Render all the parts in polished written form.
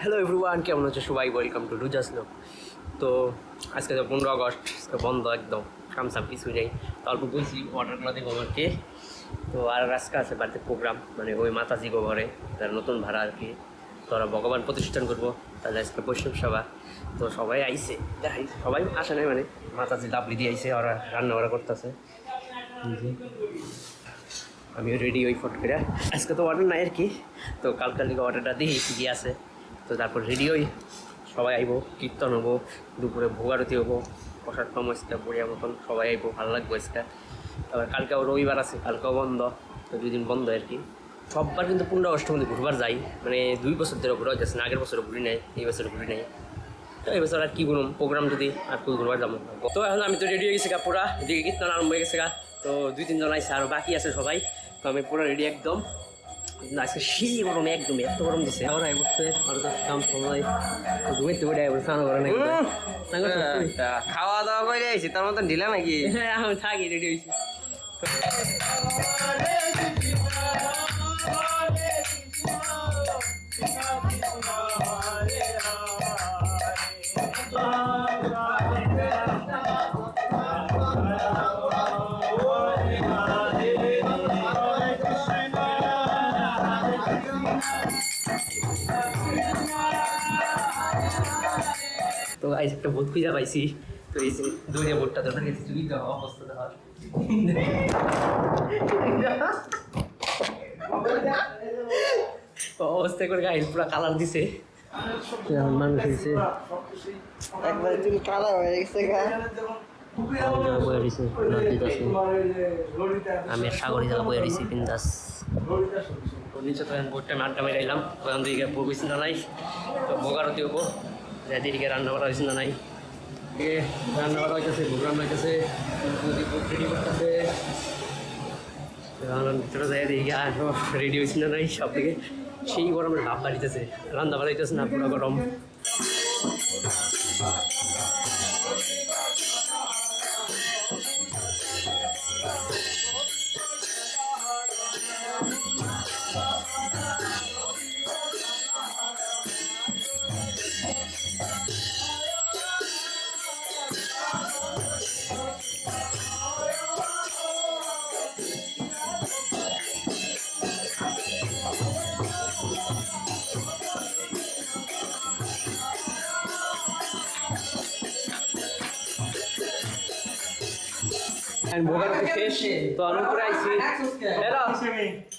Hello everyone, কেমন আছো সবাই? ওয়েলকাম টু রুজাস লোক। তো আজকে তো 15 আগস্ট, বন্ধ একদম, কামসাম কিছুই নেই। তো অল্প বলছি অর্ডারগুলো দেবো আমাকে। তো আর আজকে আছে বাড়িতে প্রোগ্রাম, মানে ওই মাতাজি গোবরে তার নতুন ভাড়া আর কি, তো ওরা ভগবান প্রতিষ্ঠান করবো, তাহলে আজকে বৈষ্ণব সভা। তো সবাই আইসে, দেখাই সবাই আসে নাই, মানে মাতাজি লাভলি দিয়ে আইসে, ওরা রান্না বান্না করতেছে। আমিও রেডি ওই ফটো করে, আজকে তো অর্ডার নাই আর কি, তো কালকার দিকে অর্ডারটা দিয়ে গিয়ে আছে। তো তারপর রেডি হই, সবাই আইব, কীর্তন হবো, দুপুরে ভোগারতি হবো, প্রসাদ পাবো আজকে বড়িয়া মতন, সবাই আইব, ভালো লাগবো আজকে। তারপর কালকেও রবিবার আছে, কালকেও বন্ধ, তো 2 দিন বন্ধ আর কি। সববার কিন্তু 15 আগস্টের মধ্যে ঘুরবার যাই, মানে 2 বছর ধরে ঘুরা যাচ্ছে না, আগের বছরও ঘুরি নাই, এই বছর ঘুরি নাই। তো এই বছর আর কি করুন, প্রোগ্রাম যদি আর তুই ঘুরবার যাবো। তো এখন আমি তো রেডি হয়ে গেছি গা পুরা, এদিকে কীর্তন আরম্ভ হয়ে গেছে গা। তো 2-3 জন আইসে, আরও বাকি আছে সবাই। তো আমি পুরো রেডি একদম। আজকে সেই গরম, একদম এত গরম দিচ্ছে। ওরা বসছে, আর কাম সময় ঘুমাইতে পড়ে স্নান করে নাকি, খাওয়া দাওয়া করে আইছি, তার মতন ঢিলা নাকি? হ্যাঁ আমি থাকি, রেডি হয়েছি। তো গাইস একটা ভূত খুঁজে পাইছি, তো এই যে দৌড়ে ভোটটা ধরে গেছি, চুরি দেওয়া অবস্থা দেখা অবস্থা করে গাইস পুরো কালার দিছে, মানুষ হয়েছে একবার চুল কালা হয়ে গেছে গা। আমি সাগরি জায়গা বয়ে রয়েছি বিন্দাস। নিচে তো বোটটা আড্ডা মেরে এলাম, ওখান থেকে ভোগ হয়েছে না নাই, তো ভোগারতি হবো, দিদিকে রান্না করা হয়েছে না নাই, রান্না করা হইতেছে, ভোগ রান্না হইতেছে, রেডি করতেছে, ভিতরে যাই দিকে রেডি হয়েছে না নাই, সব থেকে সেই গরমের ভাব বাড়িতেছে, রান্না করা হইতেছে না, পুরো গরম। ভোগারতি শেষ, তো আমি উপরে আইছি,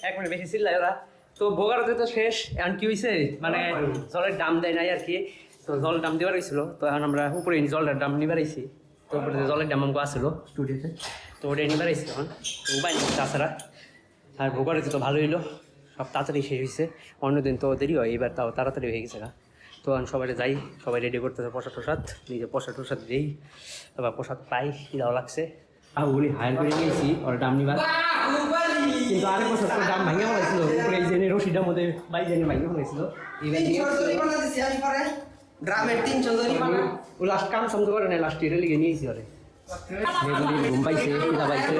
এক মিনিট বেশি ছিল ওরা। তো ভোগারতি তো শেষ, এখন কি হয়েছে, মানে জলের দাম দেয় নাই আর কি, তো জল দাম দেওয়ার হয়েছিল, তো এখন আমরা উপরে জলের দাম নিবার আইছি। তো উপরে জলের দাম আমাকে আসলো স্টুডিওতে, তো ওটাই নিবার আইছি এখন, তো উপায় নেই তাছাড়া। আর ভোগারতি তো ভালো হইলো, সব তাড়াতাড়ি শেষ হয়েছে, অন্যদিন তো দেরি হয়, এবার তাও তাড়াতাড়ি হয়ে গেছে না। তো আমি সবাই যাই, সবাই রেডি করতেছে প্রসাদ টসাদ, নিজে প্রসাদ দিই, আবার প্রসাদ পাই, খিদাও লাগছে। ওগুলি হায়ার করে নিয়েছি, ওর দাম নিবার, কিন্তু আরেক বছর তো দাম ভাঙিয়ে বলেছিল, উপরে এই জেনে রশিটার মধ্যে বাইজেনে ভাঙিয়ে বলেছিল, গ্রামের 300 জরিমানা ও লাস্ট কাম সমঝ করে না, লাস্ট ইয়ারে লিগে নিয়েছি ওরে, যেগুলি ঘুম পাইছে, খিদা পাইছে।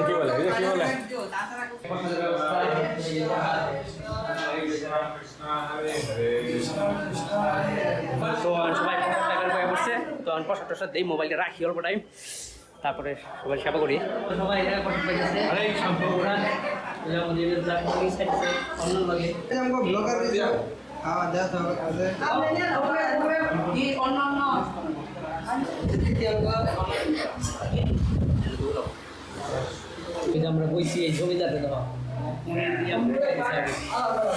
তো সবাই বসছে, তো প্রসাদ টসাদ দিই, মোবাইলটা রাখি অল্প টাইম, তারপরে সবাই সেবা করি। সবাই আমরা বইছি এই জমিদারতে দেওয়া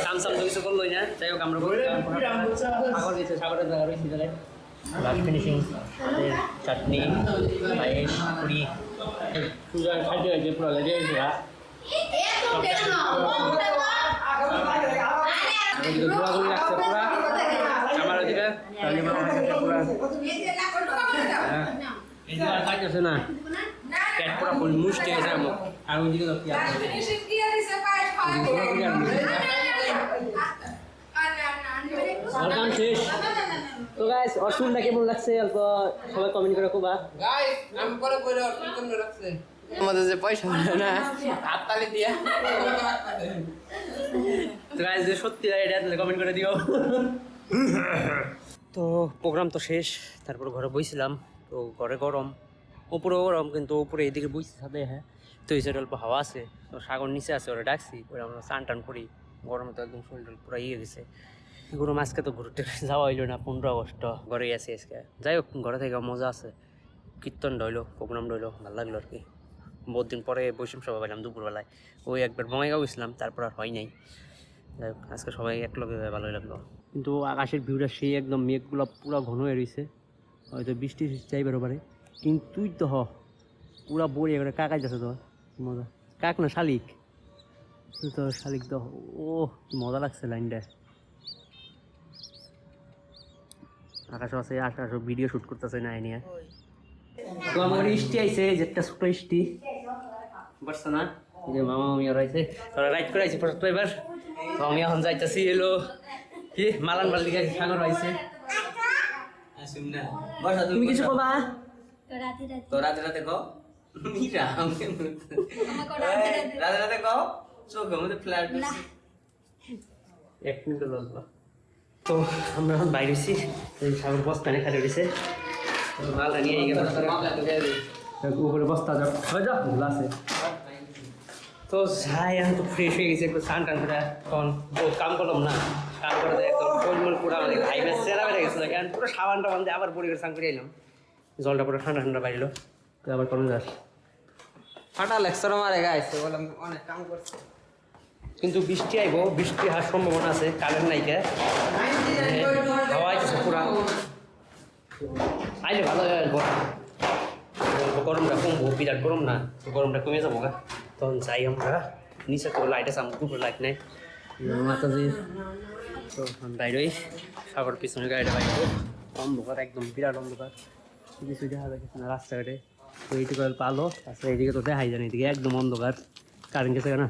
কামসাম তো কিছু করলোই না, যাই হোক আমরা সাগর গেছে, সাগরের জায়গা রয়েছি তাহলে লাস্ট ফিনিশিং, চাটনি, পায়েস, পুরি, পূজা খাইতে হয়েছে, পুরো লেগে গেছে। ঘোরাঘুরি লাগছে পুরা আমার ওদিকে, পুরা খাইতেছে না, পেট পুরা ফুল মুষ্টি হয়েছে আমার, আর ওইদিকে শেষ। তো গাইস অর্জুনটা কেমন লাগছে অল্প সবাই কমেন্ট করে খুবা। গাইস আমি পরে কইরা অর্জুন কেমন লাগছে আমাদের যে পয়সা বলে না হাততালি দিয়া তো গাইস যদি সত্যি হয় এটা তাহলে কমেন্ট করে দিও। তো প্রোগ্রাম তো শেষ, তারপর ঘরে বইছিলাম। তো ঘরে গরম, উপরেও গরম, কিন্তু উপরে এদিকে বইছি ছাদে। হ্যাঁ, তো এই সাইড অল্প হাওয়া আছে। তো সাগর নিচে আছে, ওরা ডাকছি, ওরা আমরা স্নান টান করি। গরমে তো একদম শরীর পুরো ইয়ে গেছে। গরম আজকে তো ঘুরতে যাওয়া হইলো না, 15 আগস্ট ঘরেই আছি আজকে। যাই হোক, ঘরে থেকে মজা আছে, কীর্তনটা হইলো, প্রোগ্রামটা হইলো, ভালো লাগলো আর কি। বহুত দিন পরে বৈষম সভা পাইলাম দুপুরবেলায়। ওই একবার বঙ্গাইগাঁও গেছিলাম, তারপর আর হয় নাই। যাই হোক, আজকে সবাই এক লগে ভালোই লাগলো। কিন্তু আকাশের ভিউটা সেই একদম, মেঘগুলো পুরো ঘন হয়ে রয়েছে, হয়তো বৃষ্টি চাইবার পারে। কিন্তু তুই তো পুরা বড়ি এবারে কাকাই যাচ্ছে তো মজা। কাক না শালিক, তুই তো শালিক তো। ও মজা লাগছে লাইনটা। আকাশ আছে, আকাশ ভিডিও শুট করতেছে না নিয়ে। তো আমার ইষ্টি আইছে, যেটা ছোট ইষ্টি বুঝছো না, যে মামা আমি আর আইছে, তোরা রাইড করে আইছি প্রথম এবার। তো আমি এখন যাইতেছি এলো কি মালান বাল্টি গাছ সাগর আইছে। তুমি কিছু কবা? তো রাতে রাতে কও মিরা রাতে রাতে কও চোখের মধ্যে ফ্ল্যাট দিছে। এক মিনিট লাগলো। তো আমরা এখন বাইরে এসেছি, সাগর বস্তা নিয়ে খালি রয়েছে। মালটা নিয়ে গেল উপরে বস্তা যা ভুল আছে। তো যাই, এখন তো ফ্রেশ হয়ে গেছি, একটু স্নান টান করে এখন বহুত কাম করলাম না, স্নান করে একদম গোলমোল পুরো মানে ভাই বেশ চেরা বেড়ে গেছিলো। এখন পুরো সাবান টাবান দিয়ে আবার বড়ি করে স্নান করে এলাম। জলটা পুরো ঠান্ডা ঠান্ডা বাইরলো। তো আবার কোনো যাস ফাটা লেকচার মারে গাইছে, বলে অনেক কাম করছে। কিন্তু বৃষ্টি আইব, বৃষ্টি হওয়ার সম্ভাবনা আছে, কারেন্ট নাইকে হাওয়া আইতেছে পুরা। আইলে ভালো হয়, গরমটা কমবো, বিরাট গরম না, গরমটা কমে যাবো গা। তখন যাই আমরা নিচে, তো লাইট আছে, আমার দুপুর লাইট নেই মাতাজির। তো বাইরে সাগর পিছনে গাড়িটা বাইরে, অন্ধকার একদম বিরাট অন্ধকার, কিছু দেখা যাচ্ছে না রাস্তাঘাটে। তো এইটুকু অল্প আলো, তাছাড়া এইদিকে তো দেখাই যায় না, এদিকে একদম অন্ধকার, কারেন্ট গেছে না।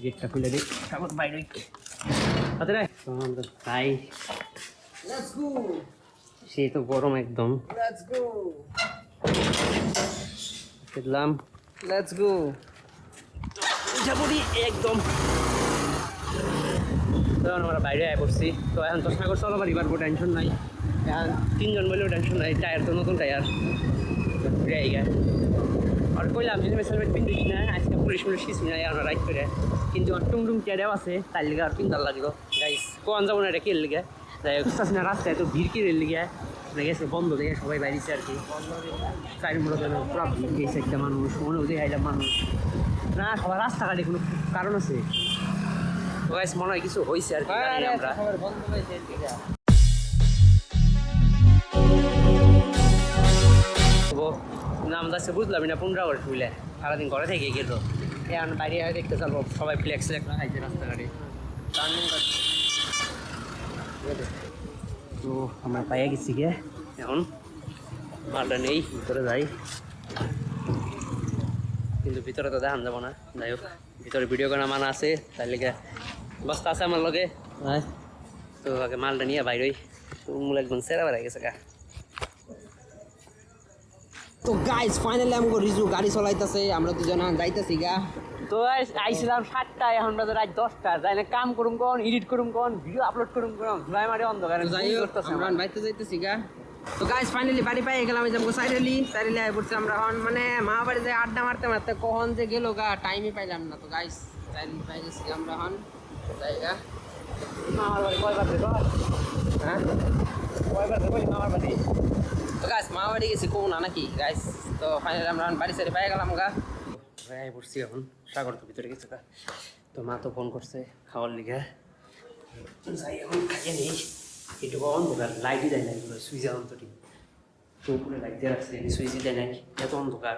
গেটটা খুলে দিই, সাগর বাইরে হাতে রে তাই। সেই তো গরম একদম। দেখলাম লেটস গো যাবি একদম। তখন আমরা বাইরে আয় পড়ছি। তো এখন তো সাগর চলাবার এবার টেনশন নাই, এখন 3 জন বলেও টেনশন নাই। টায়ার তো নতুন টায়ার, ঘুরে আই গায়ে। আর কইলাম যদি মেসেলমেন্ট পিন্দিস না, আজকে পুলিশ কিছু নাই, আমরা রাইড করে। কিন্তু আর টুমটুম টেয়ারেও আছে, তার লিগে আর কিনতে লাগলো। গাইস কোন যাবো না, এটা কে লিগে যাই হোক না, রাস্তায় তো ভিড় কিনে লিগে গেছে বন্ধ দেখে সবাই বাইরেছে আর কি। চারি মূলত পুরো ভিড় গেছে, একটা মানুষ মনে হতে আইলাম মানুষ না, সবার রাস্তাঘাটে কোনো কারণ আছে। গাইস মনে হয় কিছু হয়েছে আর কি, জানি আমরা। নাম যাচ্ছে বুঝলাম না, 15 আগস্ট বুঝলে সারাদিন ঘরে থেকে গেল। এখন বাইরে দেখতে চলবো, সবাই ফ্লেক্স লাগাইছে রাস্তাঘাটে। তো আমরা পাইয়া গেছি গিয়ে, এখন মালটা নেই, ভিতরে যাই। কিন্তু ভিতরে তো দেখান যাবো না, যাই হোক ভিতরে ভিডিও করা মানা আছে, তাই লেগে বস্তা আছে আমার লগে। তো আগে মালটা নিয়ে বাইরে, মূল একদম সেরা বেড়ে গেছে গা। তো গাইস ফাইনালি আমগো রিজু গাড়ি চলাইতাছে, আমরা দুজন যাইতাছি গা। তো আইছিলাম 7টায়, এখন বাজে রাত 10টা। যাই না কাম করুম কোন, এডিট করুম কোন, ভিডিও আপলোড করুম কোন, ধুলাই মারি অন্ধকার। যাই হোক আমরা বাইতে যাইতাছি গা। তো গাইস ফাইনালি বাড়ি পাই গেলাম, এই যে আমগো সাইরেলি আই পড়ছে। আমরা এখন মানে মা বাড়ি যাই আড্ডা মারতে মারতে কখন যে গেল গা, টাইমই পাইলাম না। তো গাইস সাইরেলি পাই গেছি আমরা এখন জায়গা। মামার বাড়ি কয়বার দেখো? হ্যাঁ কয়বার দেখো মামার বাড়ি? তো গাইস মা বাড়ি গেছি কোন না নাকি গাইস। তো ফাইনালি আমরা এখন বাড়ি সাইডে পাই গেলাম গা। ভাই পড়ছি এখন, সাগর তো ভিতরে গেছে গা। তো মা তো ফোন করছে খাওয়ার লিগে, যাই এখন খাইয়ে নেই। এটুকু অন্ধকার, লাইটই দেয় নাই, সুইচ অন্তটি তো উপরে লাইট দিয়ে রাখছে, সুইচই দেয় নাই, এত অন্ধকার।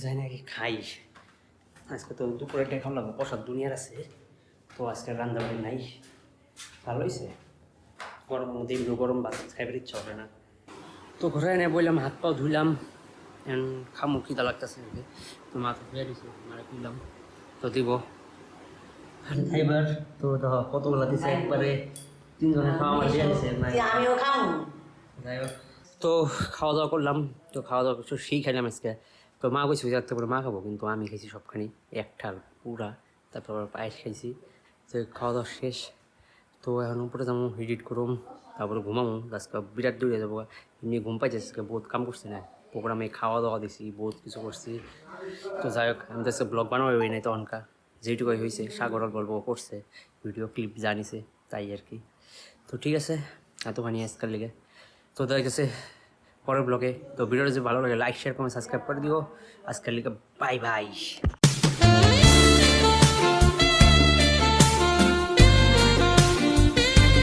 যাই নাকি খাই, আজকে তো দুপুরে খাওয়া লাগবে, প্রসাদ দুনিয়ার আছে। তো আজকে রান্না বাড়ি নাই, ভালো হয়েছে। গরমের মধ্যে এগুলো গরম ভাত খাইবার ইচ্ছা হবে না। তো ঘরে এনে বললাম, হাত পাও ধুইলাম, এখন খামু খিদা লাগতেছে। তো মা তো ধুয়ে দিছে, মারা খুললাম তো দিব খাইবার। তো দেখো কতগুলা দিছে, একবারে 3 জনের খাওয়া আমার দিয়ে দিছে। আমিও খাবো। যাই হোক, তো খাওয়া দাওয়া করলাম। তো খাওয়া দাওয়া কিছু সেই খাইলাম আজকে। তো মা কইছে যাতে করে মা খাবো, কিন্তু আমি খেয়েছি সবখানি একঠাল পুরা। তারপর আবার পায়েস খাইছি। তো খাওয়া দাওয়া শেষ। তো এখন উপরে যাবো, এডিট করুম, তারপরে ঘুমাবো। আজকে বিরাট দূরে যাবো, এমনি ঘুম পাইছে, আজকে বহুত কাম করছি না, প্রোগ্রামে খাওয়া দাওয়া দিছি, বহুত কিছু করছি। তো যাই হোক, আমি তো আজকে ব্লগ বানাবো নাই তখনকার, যেটুকুই হয়েছে সাগরল গল্প করছে, ভিডিও ক্লিপ জানিছে, তাই আর কি। তো ঠিক আছে, এতখানি আজকাল লিগে। তো দেখা গেছে পরের ব্লগে। তো ভিডিওটা যদি ভালো লাগে লাইক শেয়ার কমেন্ট সাবস্ক্রাইব করে দিও। আজকাল লিগে বাই বাই।